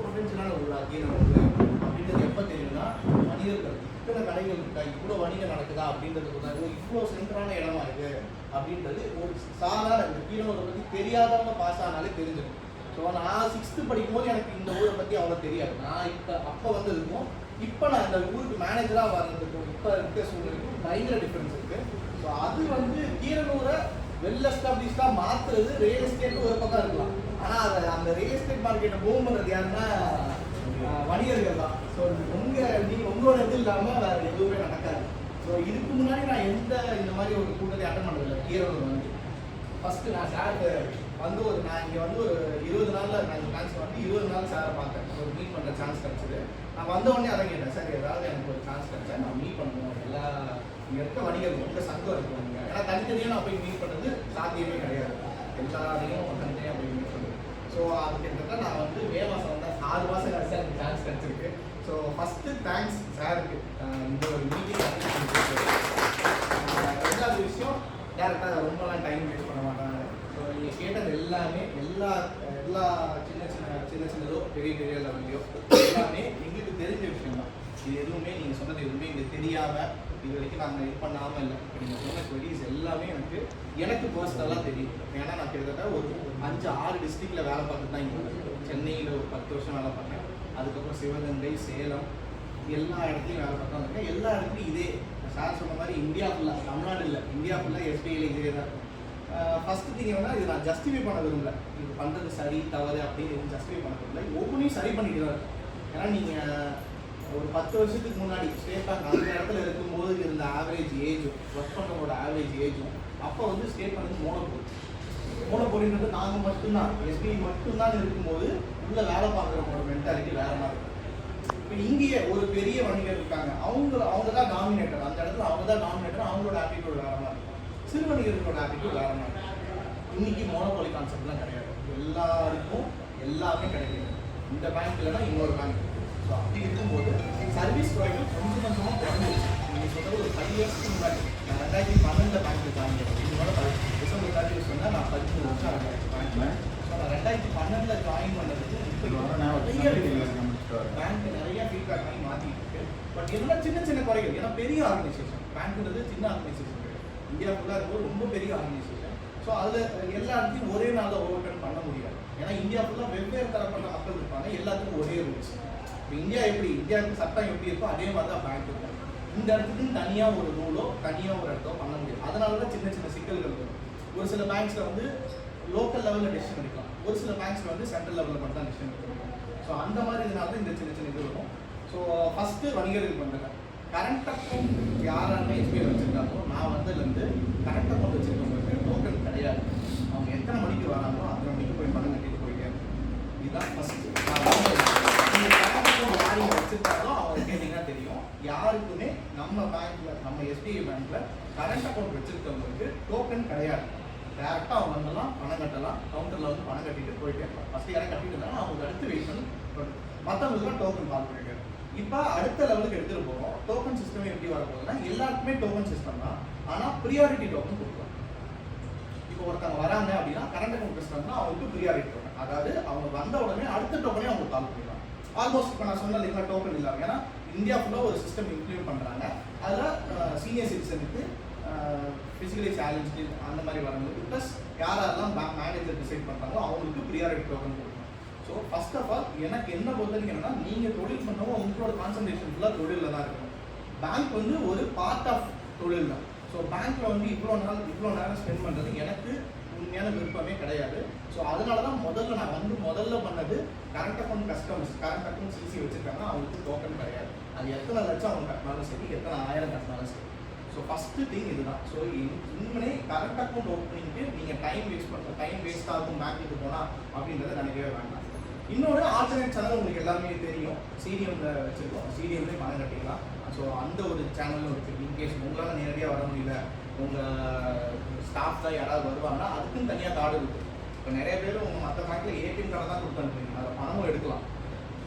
பொட்டன்ஷியலான ஒரு கீரனூர் அப்படின்றது எப்போ தெரியும்னா வணிகர்கள் இத்தனை கடைகள் இருக்கா, இவ்வளோ வணிகம் நடக்குதா அப்படின்றது தான் இவ்வளோ சென்டரான இடமா இருக்கு அப்படின்றது ஒரு சாதாரண இந்த கீரனூரை பற்றி தெரியாதவங்க பாஸ் ஆனாலே தெரிஞ்சிடும். ஸோ நான் 6th படிக்கும்போது எனக்கு இந்த ஊரை பற்றி அவ்வளோ தெரியாது. நான் அப்போ வந்ததுக்கும் இப்போ நான் இந்த ஊருக்கு மேனேஜராக வர்றதுக்கும் இப்போ இருக்க சூழ்நிலைக்கும் பயங்கர டிஃப்ரென்ஸ் இருக்குது. ஸோ அது கீரனூரை வெல் எஸ்டாப்ளிஷ்டாக மாற்றுறது ரியல் எஸ்டேட் ஒரு பக்கம் இருக்கலாம். ஆனால் அதை அந்த ரியல் எஸ்டேட் மார்க்கெட்டை பூம் பண்ணுறது யாருன்னா வணிகர்கள் தான். ஸோ உங்களோட இது இல்லாமல் வேறு எதுவுமே நடக்காது. ஸோ இதுக்கு முன்னாடி நான் இந்த மாதிரி ஒரு கூட்டத்தை அட்டன் பண்ணதில்லை. கீரனூர் ஃபஸ்ட்டு நான் சாருக்கு நான் இங்கே ஒரு 20 நாளில் நான் சான்ஸ் 20 நாள் சாரை பார்த்தேன். ஒரு மீட் பண்ணுற சான்ஸ் கிடச்சிது. நான் வந்தவொடனே அதை கேட்டேன், சார் ஏதாவது எனக்கு ஒரு சான்ஸ் கிடச்சா நான் மீட் பண்ணணும், எல்லா இங்கே இருக்க வணிகர்கள் உங்கள் சங்கம் இருக்குவாங்க. ஏன்னா தனித்தனியாக நான் போய் மீட் பண்ணுறது சாத்தியமே கிடையாது. எல்லாரையும் தனித்தனியாக போய் மீட் பண்ணுறது. ஸோ அது கிட்டத்தட்ட நான் மே மாதம் வந்தேன். 6 மாதம் கழிச்சு எனக்கு சான்ஸ் கிடச்சிருக்கு. ஸோ ஃபஸ்ட்டு தேங்க்ஸ் சாருக்கு இந்த ஒரு மீட்டிங். ரெண்டாவது விஷயம், டேரெக்டாக ரொம்பலாம் டைம் வேஸ்ட் பண்ண மாட்டாங்க. ஸோ நீங்கள் கேட்டது எல்லாமே எல்லா சின்னதோ பெரிய லெவல்லையோ எல்லாமே எங்களுக்கு தெரிஞ்ச விஷயம் தான். இது எதுவுமே நீங்கள் சொன்னது எதுவுமே எங்களுக்கு தெரியாமல் இது வரைக்கும் நாங்கள் இது பண்ணாமல் இல்லை. இப்போ நீங்கள் சொன்ன ஸ்டடீஸ் எல்லாமே எனக்கு பர்சனலாக தெரியும். ஏன்னா நான் கிட்டத்தட்ட ஒரு 5-6 டிஸ்ட்ரிக்டில் வேலை பார்த்துட்டு தான் இங்கே சென்னையில் ஒரு 10 வருஷம் வேலை பார்த்தேன். அதுக்கப்புறம் சிவகங்கை, சேலம் எல்லா இடத்துலையும் வேலை பார்த்தா இருக்கேன். எல்லா இடத்துலையும் இதே சார் சொன்ன மாதிரி இந்தியா ஃபுல்லாக, தமிழ்நாடு இல்லை, இந்தியா ஃபுல்லாக எஸ்பிஐயில் இதே தான். ஃபஸ்ட்டு திங் இது நான் ஜஸ்டிஃபை பண்ண விரும்பல. இது பண்ணுறது சரி தவறு அப்படின்னு ஜஸ்டிஃபை பண்ண விரும்பல. ஒவ்வொன்றையும் சரி பண்ணிட்டு தான் இருக்கும். ஏன்னா நீங்கள் ஒரு 10 வருஷத்துக்கு முன்னாடி ஸ்டேட் பேங்க் அந்த இடத்துல இருக்கும்போது இருந்த ஆவரேஜ் ஏஜும் ஒர்க் பண்ணவோட ஆவரேஜ் ஏஜும் அப்போ ஸ்டேட் பேங்க் மோனோபோலின்றது நாங்கள் மட்டும்தான், எஸ்பிஐ மட்டும்தான் இருக்கும்போது உள்ள வேலை பார்க்குறவங்களோட மென்டாலிட்டி வேற மாதிரி இருக்கும். இப்போ இங்கேயே ஒரு பெரிய வணிகர் இருக்காங்க, அவங்க தான் டாமினேட்டர். அந்த இடத்துல அவங்க தான் டாமினேட்டர், அவங்களோட ஆட்டிடியூட் வேற மாதிரி இருக்கும். சிறு வணிகர்களோட ஆட்டிடியூட் வேற மாதிரி இருக்கும். இன்னைக்கு மோனோபோலி கான்செப்ட்லாம் கிடையாது. எல்லாருக்கும் எல்லாமே கிடைக்குது. இந்த பேங்க் இல்லைன்னா இன்னொரு பேங்க். ஸோ அப்படி இருக்கும்போது சர்வீஸ் ப்ரொவைடர் கொஞ்சமாக குறைஞ்சிருச்சு. நீங்கள் சொல்கிறது ஒரு 5 இயர்ஸ்க்கு முன்னாடி நான் 2012 பேங்க்கில் ஜாயின் பண்ணேன். இதோட டிசம்பர் 30 சொன்னால் நான் 13 வருஷம் ஆகிடுச்சு பேங்க்கில். ஸோ நான் 2012 ஜாயின் பண்ணதுக்கு பேங்க் நிறைய ஃபீட்பேக் பண்ணி மாற்றிட்டு இருக்கு. பட் எல்லாம் சின்ன குறைகள். ஏன்னா பெரிய ஆர்கனைசேஷன், பேங்க்ன்றது சின்ன ஆர்கனைசேஷன் கிடையாது. இந்தியா ஃபுல்லாக இருக்கும்போது ரொம்ப பெரிய ஆர்கனைசேஷன். ஸோ அதில் எல்லா இடத்தையும் ஒரே நாளில் ஓவர் கம் பண்ண முடியாது. ஏன்னா இந்தியா ஃபுல்லாக வெவ்வேறு தரப்பட்ட மக்கள் இருப்பாங்க, எல்லாத்துக்கும் ஒரே ரூல்ஸ். இப்போ இந்தியாவுக்கு சட்டம் எப்படி இருக்கோ அதே மாதிரி தான் பேங்க் இருக்கும். இந்த இடத்துக்குன்னு தனியாக ஒரு ரூலோ தனியாக ஒரு இடத்தோ பண்ண முடியாது. அதனால தான் சின்ன சிக்கல்கள் வரும். ஒரு சில பேங்க்ஸில் லோக்கல் லெவலில் டெசிஷன் எடுக்கலாம், ஒரு சில பேங்க்ஸில் சென்ட்ரல் லெவலில் மட்டும் தான் டெசிஷன் எடுக்கணும். ஸோ அந்த மாதிரி இதனால தான் இந்த சின்ன இது வரும். ஸோ ஃபஸ்ட்டு வணிகர்கள் பண்ணுறேன். கரண்ட் அக்கௌண்ட் யாராருமே எஸ்பிஐ வச்சுருக்காங்களோ நான் வந்ததுலேருந்து கரண்ட் அக்கௌண்ட் வச்சுருக்கவங்களுக்கு டோக்கன் கிடையாது. அவங்க எத்தனை மணிக்கு வராங்களோ அத்தனை மணிக்கு போய் பணம் கட்டிட்டு போயிட்டே இருக்கும். இதுதான் ஃபஸ்ட்டு. யாரையும் வச்சுருக்காங்களோ அவங்க கேட்டிங்கன்னா தெரியும். யாருக்குமே நம்ம பேங்க்கில், நம்ம எஸ்பிஐ பேங்க்கில் கரண்ட் அக்கௌண்ட் வச்சுருக்கவங்களுக்கு டோக்கன் கிடையாது. டேரெக்டாக அவங்க வந்தெல்லாம் பணம் கட்டலாம், கவுண்டரில் பணம் கட்டிட்டு போயிட்டே இருக்கலாம். ஃபஸ்ட்டு யாரும் கட்டிட்டு இருந்தாலும் அவங்களுக்கு அடுத்து வெயிட் பண்ணி மற்றவங்களுக்குலாம் டோக்கன் கால் பண்ணிருக்காரு. இப்போ அடுத்த லெவலுக்கு எடுத்துகிட்டு போகிறோம். டோக்கன் சிஸ்டம் எப்படி வரப்போகுதுன்னா எல்லாருக்குமே டோக்கன் சிஸ்டம் தான், ஆனால் ப்ரியாரிட்டி டோக்கன் கொடுக்குறோம். இப்போ ஒருத்தவங்க வராங்க அப்படின்னா கரண்ட் அக்கௌண்ட் சிஸ்டம்னா அவங்களுக்கு ப்ரியாரிட்டி டோக்கன், அதாவது அவங்க வந்த உடனே அடுத்த டோக்கனே அவங்க கால் பண்ணிடுவாங்க. ஆல்மோஸ்ட் இப்போ நான் சொன்ன இல்லைங்களா டோக்கன் இல்லாமல், ஏன்னா இந்தியா ஃபுல்லாக ஒரு சிஸ்டம் இம்ப்ளிமெண்ட் பண்ணுறாங்க. அதில் சீனியர் சிட்டிசனுக்கு, ஃபிசிக்கலி சேலஞ்சு அந்த மாதிரி வரவங்களுக்கு ப்ளஸ் யாரெல்லாம் பேங்க் மேனேஜர் டிசைட் பண்ணுறாங்களோ அவங்களுக்கு ப்ரியாரிட்டி டோக்கன் கொடுக்கணும். ஸோ ஃபர்ஸ்ட் ஆஃப் ஆல் எனக்கு என்ன பொறுத்தவரைக்கும் என்னன்னா, நீங்கள் தொழில் பண்ணவும் உங்களோட கான்சன்ட்ரேஷன் ஃபுல்லாக தொழிலில் தான் இருக்கணும். பேங்க் ஒரு பார்ட் ஆஃப் தொழில் தான். ஸோ பேங்க்கில் இவ்வளோ நேரம் ஸ்பெண்ட் பண்ணுறது எனக்கு உண்மையான விருப்பமே கிடையாது. ஸோ அதனால தான் நான் முதல்ல பண்ணது current account customers, current account CC வச்சுருக்காங்கன்னா அவங்களுக்கு டோக்கன் கிடையாது. அது எத்தனை லட்சம் அவங்க கட்டினாலும் சரி, எத்தனை 1000 கட்டினாலும் சரி. ஸோ ஃபஸ்ட்டு திங் இதுதான். ஸோ இன்னுமே கரண்ட் அக்கௌண்ட் ஓப்பனிங்க்கு நீங்கள் டைம் வேஸ்ட் ஆகும் பேங்க்குக்கு போனால் அப்படின்றத நினைக்கவே வேண்டாம். இன்னொரு ஆல்டர்னேட் சேனல் உங்களுக்கு எல்லாமே தெரியும், சிடிஎம்மில் வச்சுருக்கோம். சிடிஎம்லேயே பணம் கட்டிக்கலாம். ஸோ அந்த ஒரு சேனலும் இருக்குது. இன்கேஸ் உங்களால் நேரடியாக வர முடியல, உங்கள் ஸ்டாஃப் தான் யாராவது வருவாங்கன்னா அதுக்குன்னு தனியாக கார்டு இருக்குது. இப்போ நிறைய பேர் உங்கள் மற்ற பேங்க்கில் ஏடிஎம் கார்டை தான் கொடுத்து அனுப்புறீங்க, அதில் பணமும் எடுக்கலாம்.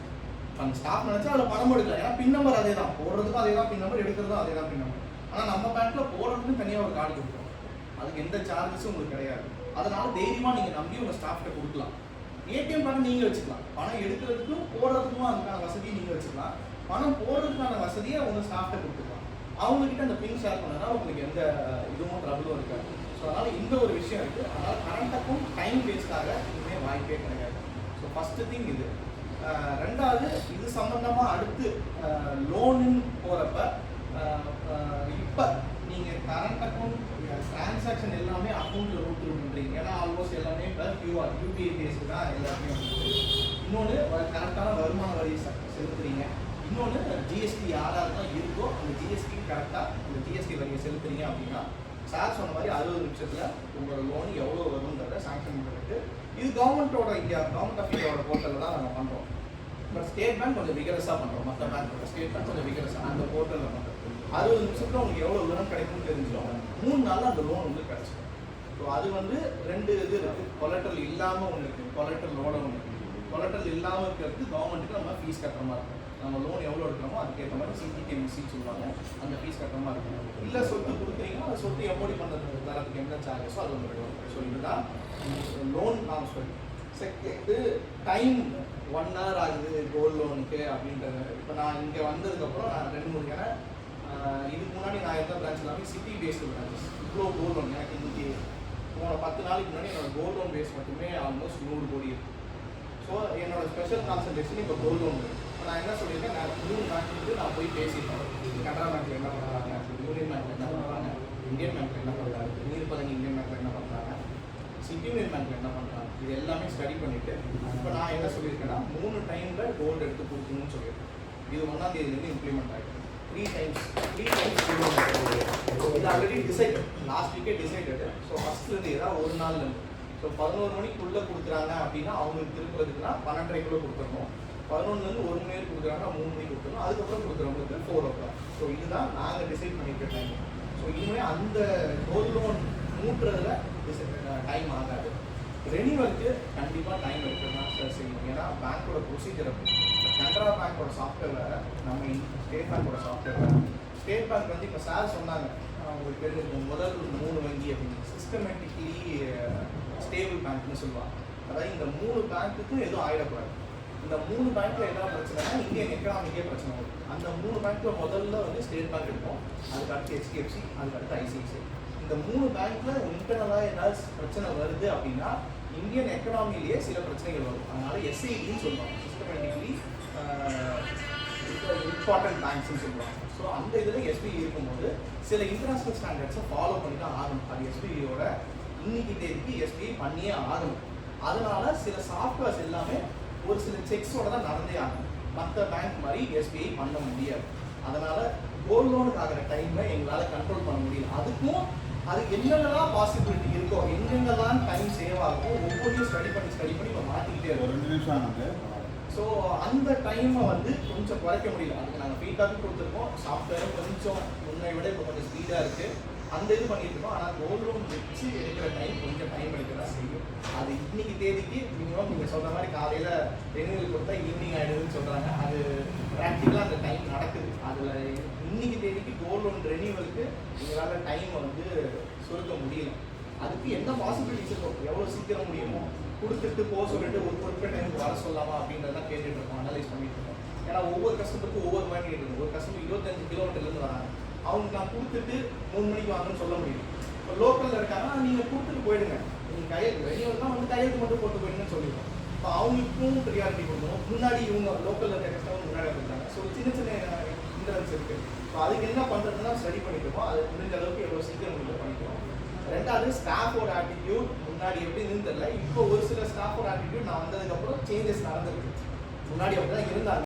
அந்த ஸ்டாஃப் நினச்சா அதில் பணமும் எடுக்கலாம். ஏன்னா பின் நம்பர் அதே தான், போடுறதுக்கும் அதே தான் பின் நம்பர், எடுக்கிறதும் அதே தான் பின் நம்பர். ஆனால் நம்ம பேங்க்கில் போடுறதுக்கும் தனியாக ஒரு கார்டு கொடுக்குறோம். அதுக்கு எந்த சார்ஜஸும் உங்களுக்கு கிடையாது. அதனால தைரியமாக நீங்கள் நம்பி உங்கள் ஸ்டாஃப்கிட்ட கொடுக்கலாம். ஏடிஎம் கார்டு நீங்கள் வச்சுக்கலாம், பணம் எடுக்கிறதுக்கும் கொடுக்கணுமோ அதுக்கான வசதியை நீங்கள் வச்சுக்கலாம். பணம் போடுறதுக்கான வசதியை உங்கள் ஸ்டாஃப்ட்டை கொடுத்துக்கலாம். அவங்ககிட்ட அந்த பின் ஷேர் பண்ணனா உங்களுக்கு எந்த இதுவும் ட்ரபிளும் இருக்காது. ஸோ அதனால் இந்த ஒரு விஷயம் இருக்குது. அதனால் கரண்ட் அக்கௌண்ட் டைம் வேஸ்ட்டாக இனிமேல் வாய்ப்பே கிடையாது. ஸோ ஃபஸ்ட்டு திங் இது. ரெண்டாவது, இது சம்மந்தமாக அடுத்து லோனுன்னு போகிறப்ப இப்போ நீங்கள் கரண்ட் அக்கௌண்ட் டிரான்சாக்ஷன் எல்லாமே அக்கௌண்ட்டில் ரூட் பண்ணுறீங்க. ஏன்னா ஆல்மோஸ்ட் எல்லாமே இப்போ யூபிஐ பேஸ்டு தான் எல்லாருமே வந்து. இன்னொன்று கரெக்டான வருமான வரி செலுத்துறீங்க. இன்னொன்று ஜிஎஸ்டி யாராருக்கும் இருக்கோ அந்த ஜிஎஸ்டி கரெக்டாக அந்த ஜிஎஸ்டி வரியை செலுத்துறீங்க அப்படின்னா சார் சொன்ன மாதிரி 60 நிமிஷத்தில் உங்களோட லோன் எவ்வளோ வரும்ன்றத சாங்ஷன் பண்ணிட்டு இது கவர்மெண்ட் ஆஃப் இந்தியாவோட போர்ட்டலில் தான் நாங்கள் பண்ணுறோம். பட் ஸ்டேட் பேங்க் கொஞ்சம் விகரஸாக பண்ணுறோம். மற்ற பேங்க்கோட ஸ்டேட் பேங்க் கொஞ்சம் விகரஸாக அந்த போர்ட்டலில் பண்ணுறோம். 60 நிமிஷத்தில் உங்களுக்கு எவ்வளோ லோன் கிடைக்கும்னு தெரிஞ்சிடும். 3 நாளில் அந்த லோன் வந்து கிடச்சிடும். ஸோ அது வந்து 2 இது இருக்குது. கொலட்ரல் இல்லாமல் ஒன்று இருக்குது, கொலட்ரலோட ஒன்று இருக்குது. கொலட்ரல் இல்லாமல் இருக்கிறதுக்கு கவர்மெண்ட்டுக்கு நம்ம ஃபீஸ் கட்டுற மாதிரி இருக்கும். நம்ம லோன் எவ்வளோ எடுக்கிறோமோ அதுக்கேற்ற மாதிரி சிடிடிஎம்சி சொல்லுவாங்க, அந்த ஃபீஸ் கட்டுற மாதிரி இருக்கும். இல்லை சொத்து கொடுக்குறீங்கன்னா அந்த சொத்து எம்ஓடி பண்ணுறது தரத்துக்கு என்ன சார்ஜஸோ அது ஒன்று கிடைக்கும். ஸோ இதுதான் லோன் நான் சொல்லி. செகண்டு டைம் 1 hour ஆகுது கோல்டு லோனுக்கு அப்படின்றது. இப்போ நான் இங்கே வந்ததுக்கப்புறம் நான் 2-3 ஏன்னா இதுக்கு முன்னாடி நான் இருந்த பிரான்ச் எல்லாமே சிட்டி பேஸ்டு பிரான்ச்சஸ். இவ்வளோ கோல்டு லோன் எனக்கு இன்றைக்கி போன 10 நாளைக்கு முன்னாடி என்னோடய கோல்டு லோன் பேஸ் மட்டுமே ஆல்மோஸ்ட் 100 கோடி இருக்குது. ஸோ என்னோட ஸ்பெஷல் கான்சன்ட்ரேஷன் இப்போ கோல்டு லோன் இருக்குது. நான் என்ன சொல்லியிருக்கேன், நான் 3 பேங்க்கு நான் போய் பேசிட்டேன். கனரா பேங்க்கில் என்ன பண்ணுறாங்க, யூனியன் பேங்க்கில் என்ன பண்ணுறாங்க, இந்தியன் பேங்க்கில் என்ன பண்ணுறாங்க, நீர்பதனி இந்தியன் பேங்க்கில் என்ன பண்ணுறாங்க, சிட்டி யூனியன் பேங்க்கில் என்ன பண்ணுறாங்க, இது எல்லாமே ஸ்டடி பண்ணிவிட்டு இப்போ நான் என்ன சொல்லியிருக்கேன்னா 3 டைமில் கோல்டு எடுத்து கொடுக்கணும்னு சொல்லியிருக்கேன். இது 1ஆம் தேதியிலேருந்து இம்ப்ளிமெண்ட் ஆகிடும். 3 டைம்ஸ் இது ஆல்ரெடி டிசைடட், லாஸ்ட் வீக்கே டிசைடட். ஸோ ஃபஸ்ட்லேருந்து ஏதாவது ஒரு நாள்லேருந்து ஸோ 11 மணிக்குள்ளே கொடுக்குறாங்க அப்படின்னா அவங்களுக்கு திருப்புறதுக்குன்னா 12:30க்குள்ளே கொடுத்துடணும். 11லேருந்து 1 மணி நேரம் கொடுக்குறாங்கன்னா 3 மணிக்கு கொடுத்துடணும். அதுக்கப்புறம் கொடுக்குறவங்களுக்கு 4 o'clock. ஸோ இதுதான் நாங்கள் டிசைட் பண்ணிக்கிற டைம். ஸோ இனிமேல் அந்த கோல்டு லோன் மூட்டுறதுல டைம் ஆகாது. ரெனிவலுக்கு கண்டிப்பாக டைம் எடுக்கிறது தான் சார் செய்யணும். ஏன்னா பேங்க்கோட ப்ரொசீஜர் அப்படி. கனரா பேங்க்கோட சாஃப்ட்வேர் வேறு, நம்ம ஸ்டேட் பேங்க்கோட சாஃப்ட்வேர் வேறு. ஸ்டேட் பேங்க் வந்து இப்போ சார் சொன்னாங்க, உங்களுக்கு தெரிஞ்சிருக்கும், முதல் 3 வங்கி அப்படின்னு சிஸ்டமேட்டிக்லி ஸ்டேபிள் பேங்க்னு சொல்லுவாங்க. அதாவது இந்த 3 பேங்க்குக்கும் எதுவும் ஆகிடக்கூடாது. இந்த 3 பேங்க்ல என்ன பிரச்சனைனா இந்தியன் எக்கனாமிக்கே பிரச்சனை வரும். அந்த 3 பேங்க்ல முதல்ல வந்து ஸ்டேட் பேங்க் இருக்கும், அதுக்கு அடுத்து ஹெச்டிஎஃப்சி, அதுக்கு அடுத்து ஐசிஐசிஐ. இந்த 3 பேங்க்ல இன்டர்னலாக ஏதாவது பிரச்சனை வருது அப்படின்னா இந்தியன் எக்கனாமிலேயே சில பிரச்சனைகள் வரும். அதனால எஸ்ஐடின்னு சொல்லுவாங்க, சிஸ்டமேட்டிக்லி இம்பார்ட்டன்ட் பேங்க்ஸ்ன்னு சொல்லுவாங்க. ஸோ அந்த இதில் எஸ்பிஐ இருக்கும்போது சில இன்டர்நேஷனல் ஸ்டாண்டர்ட்ஸை ஃபாலோ பண்ணி தான் ஆகணும். அது எஸ்பிஐயோட இன்னைக்கு தேதிக்கு எஸ்பிஐ பண்ணியே ஆகணும். அதனால சில சாஃப்ட்வேர்ஸ் எல்லாமே ஒரு சில செக்ஸோட தான் நடந்தே ஆகும். மற்ற பேங்க் மாதிரி எஸ்பிஐ பண்ண முடியாது. அதனால கோல்டு லோனுக்கு ஆகிற டைமை எங்களால் கண்ட்ரோல் பண்ண முடியல. அதுக்கும் அது என்னென்னலாம் பாசிபிலிட்டி இருக்கோ, எங்கெங்கெல்லாம் டைம் சேவ் ஆகும், ஒவ்வொன்றையும் ஸ்டடி பண்ணி இப்போ மாற்றிக்கிட்டே இருக்கோம். 2 நிமிஷம். ஸோ அந்த டைமை வந்து கொஞ்சம் குறைக்க முடியல. அதுக்கு நாங்கள் ஃபீட்பேக்கும் கொடுத்துருக்கோம். சாஃப்ட்வேரும் கொஞ்சம் முன்னை விட இப்போ கொஞ்சம் ஸ்பீடாக இருக்குது. அந்த இது பண்ணிட்டு இருக்கோம். ஆனால் கோல்டு லோன் வச்சு எடுக்கிற டைம் கொஞ்சம் டைம் எடுக்கிறதா செய்யும். அது இன்னைக்கு தேதிக்கு மினிமம் நீங்கள் சொல்கிற மாதிரி காலையில் ரெனிவல் கொடுத்தா ஈவினிங் ஆகிடுதுன்னு சொல்கிறாங்க. அது ப்ராக்டிக்கலாக அந்த டைம் நடக்குது. அதில் இன்னைக்கு தேதிக்கு கோல்டு லோன் ரெனிவலுக்கு எங்களால் டைமை வந்து சுருக்க முடியல. அதுக்கு என்ன பாசிபிலிட்டிஸ் இருக்கும், எவ்வளோ சீக்கிரம் முடியுமோ கொடுத்துட்டு போக சொல்லிட்டு ஒரு குறிப்பிட்ட டைமுக்கு வர சொல்லலாமா அப்படின்றதான் கேட்டுட்டு இருக்கோம், அனலைஸ் பண்ணிட்டு இருக்கோம். ஏன்னா ஒவ்வொரு கஸ்டமருக்கும் ஒவ்வொரு மாதிரி கேட்டுருக்கு. ஒரு கஸ்டமர் 25 கிலோமீட்டர்லேருந்து வராங்க, அவங்க நான் கொடுத்துட்டு 3 மணிக்கு வாங்கன்னு சொல்ல முடியும். இப்போ லோக்கலில் இருக்காங்கன்னா நீங்கள் கொடுத்துட்டு போயிடுங்க, நீங்கள் கையெழுத்து வெளியூர்லாம் வந்து கையெழுத்து மட்டும் போட்டு போயிடுங்கன்னு சொல்லிடுவோம். இப்போ அவங்களுக்கும் ப்ரியாரிட்டி கொடுக்கணும். முன்னாடி இவங்க லோக்கலில் இருக்க கஸ்டமர் முன்னாடி கொடுத்தாங்க. ஸோ சின்ன இன்டர்னன்ஸ் இருக்குது. ஸோ அதுக்கு என்ன பண்ணுறதுன்னா ஸ்டடி பண்ணிட்டுருக்கோம். அது முடிஞ்ச அளவுக்கு எவ்வளோ சீக்கிரம் முடிஞ்சு பண்ணிக்கிறோம். ரெண்டாவது ஸ்டாஃபோட ஆட்டிடியூட் முன்னாடி எப்படி இருந்ததில்ல. இப்போ ஒரு சில ஸ்டாஃபோட ஆட்டிடியூட் நான் வந்ததுக்கப்புறம் சேஞ்சஸ் நடந்திருக்கு. முன்னாடி அப்படி தான் இருந்தாங்க.